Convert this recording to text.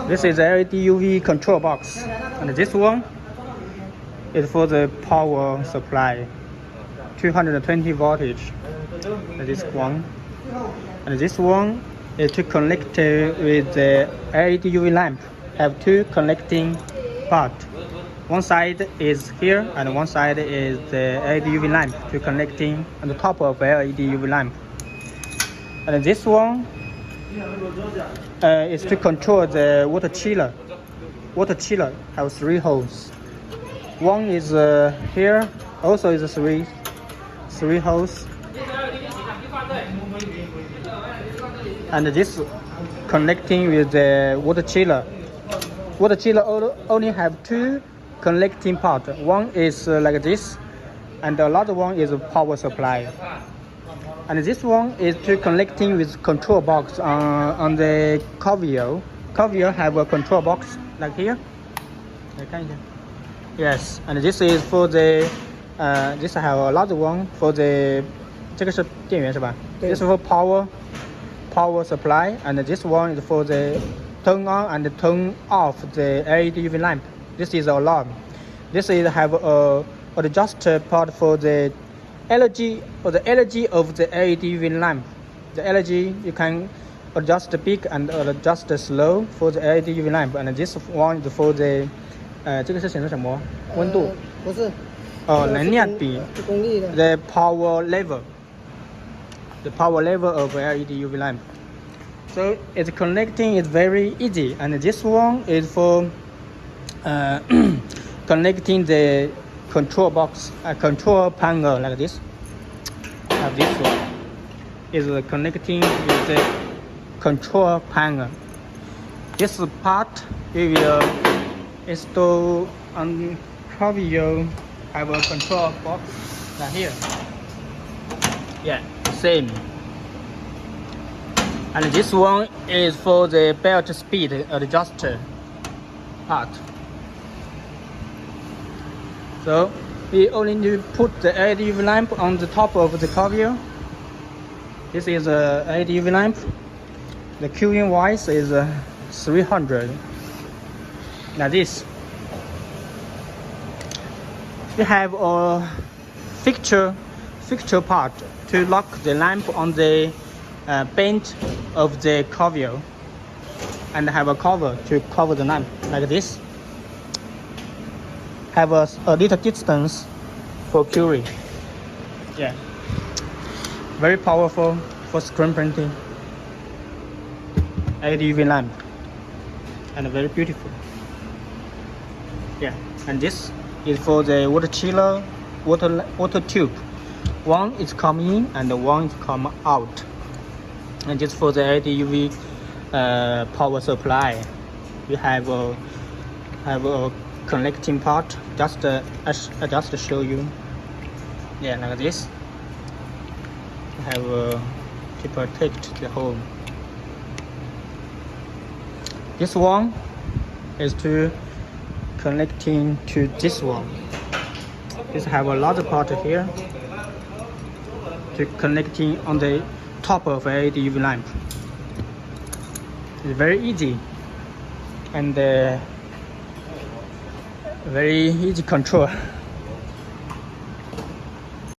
This is LED UV control box, and this one is for the power supply, 220 voltage. This one, and this one is to connect with the LED UV lamp. Have two connecting parts. One side is here, and one side is the LED UV lamp to connecting on the top of LED UV lamp. And this one is to control the water chiller. Water chiller have three holes. One is here, also is three holes. And this connecting with the water chiller. Water chiller only have two connecting parts. One is like this, and the other one is a power supply. And this one is to connecting with control box on the Covio. Covio have a control box like here. Yes, and this is for the this have another one for the 这个是电源是吧？ This is for power supply, and this one is for the turn on and turn off the LED UV lamp. This is alarm. This is have a adjuster part for the energy of the LED UV lamp. The energy you can adjust the big and adjust the slow for the LED UV lamp, and this one is for the 这个是显示什么？温度？不是。能量比。功率的。The power level. The power level of LED UV lamp. So its connecting is very easy, and this one is for connecting the control box, control panel like this. This one is connecting with the control panel. This part we will install on Covio. Have a control box right here. Yeah, same. And this one is for the belt speed adjuster part. So we only need to put the LED UV lamp on the top of the Covio. This is a LED UV lamp. The queuing wise is 300. Now this. We have a fixture part to lock the lamp on the bend of the Covio, and have a cover to cover the lamp like this. Have a little distance for curing. Yeah, very powerful for screen printing. LED UV lamp, and very beautiful. Yeah, and this is for the water chiller, water tube. One is come in and one is come out. And just for the LED UV power supply, we have a connecting part. Just to show you. Yeah, like this. We have to protect the home. This one is to connecting to this one. This have a larger part here to connecting on the top of LED UV lamp. It's very easy and very easy control.